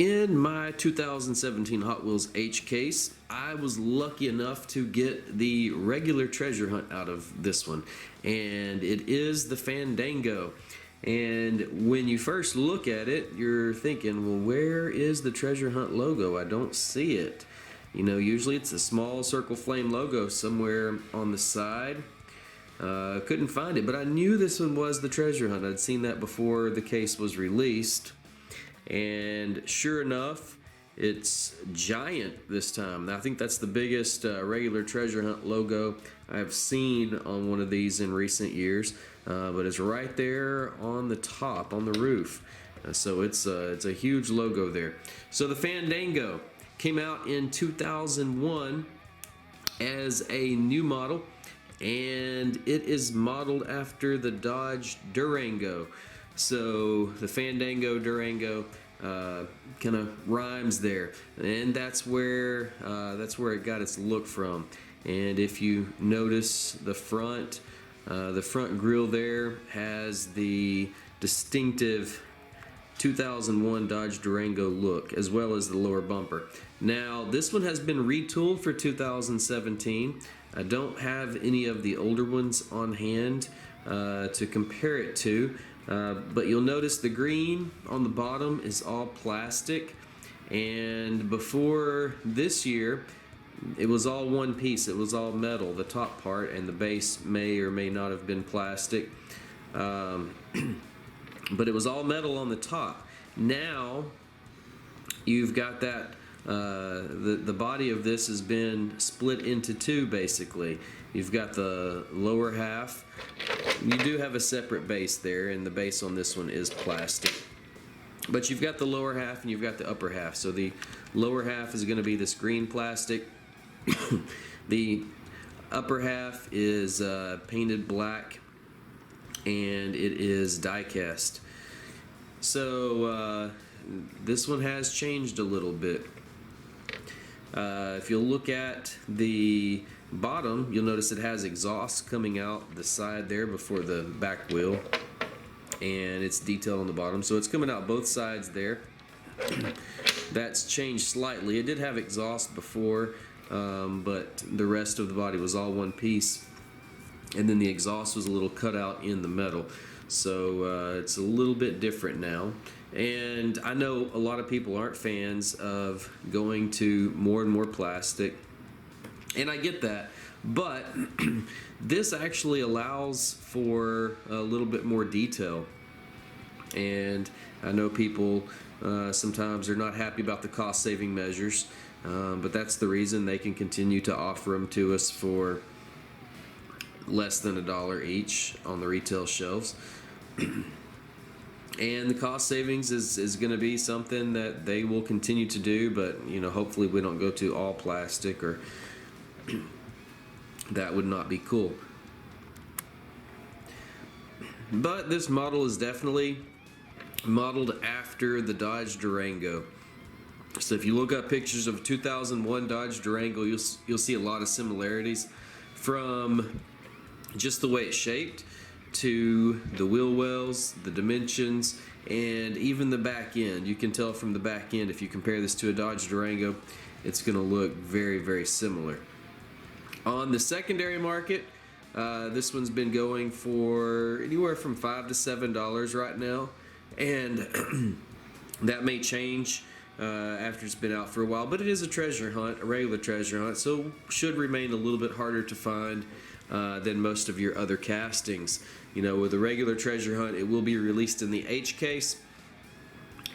In my 2017 Hot Wheels H case, I was lucky enough to get the regular treasure hunt out of this one, and it is the Fandango. And when you first look at it, you're thinking, well, where is the treasure hunt logo? I don't see it. You know, usually it's a small circle flame logo somewhere on the side. Couldn't find it, but I knew this one was the treasure hunt. I'd seen that before the case was released. And sure enough, it's giant this time. I think that's the biggest regular treasure hunt logo I've seen on one of these in recent years, but it's right there on the top, on the roof. So it's a huge logo there. So the Fandango came out in 2001 as a new model, and it is modeled after the Dodge Durango. So the Fandango Durango kind of rhymes there, and that's where it got its look from. And if you notice the front grille there has the distinctive 2001 Dodge Durango look, as well as the lower bumper. Now this one has been retooled for 2017. I don't have any of the older ones on hand to compare it to, but you'll notice the green on the bottom is all plastic, and before this year it was all one piece. It was all metal, the top part, and the base may or may not have been plastic, but it was all metal on the top. Now you've got that the body of this has been split into two, basically. You've got the lower half. You do have a separate base there, and the base on this one is plastic. But you've got the lower half and you've got the upper half. So the lower half is going to be this green plastic. The upper half is painted black, and it is die-cast. So this one has changed a little bit. If you'll look at the bottom, you'll notice it has exhaust coming out the side there before the back wheel, and it's detailed on the bottom, so it's coming out both sides there. That's changed slightly. It did have exhaust before, but the rest of the body was all one piece, and then the exhaust was a little cut out in the metal, so it's a little bit different now. And I know a lot of people aren't fans of going to more and more plastic, and I get that, but this actually allows for a little bit more detail. And I know people sometimes are not happy about the cost-saving measures, but that's the reason they can continue to offer them to us for less than $1 each on the retail shelves. And the cost savings is going to be something that they will continue to do, but you know, hopefully we don't go to all plastic, or that would not be cool. But this model is definitely modeled after the Dodge Durango. So if you look up pictures of 2001 Dodge Durango, you'll see a lot of similarities, from just the way it's shaped to the wheel wells, the dimensions, and even the back end. You can tell from the back end, if you compare this to a Dodge Durango, it's going to look very, very similar. On the secondary market, this one's been going for anywhere from $5 to $7 right now, and that may change after it's been out for a while, but it is a treasure hunt, a regular treasure hunt, so should remain a little bit harder to find than most of your other castings. You know, with a regular treasure hunt, it will be released in the H case,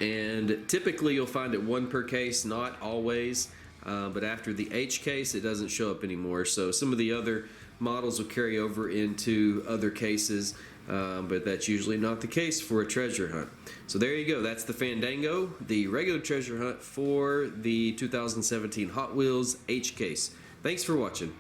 and typically you'll find it one per case, not always, but after the H case it doesn't show up anymore. So some of the other models will carry over into other cases, but that's usually not the case for a treasure hunt. So there you go, that's the Fandango, the regular treasure hunt for the 2017 Hot Wheels H case. Thanks for watching.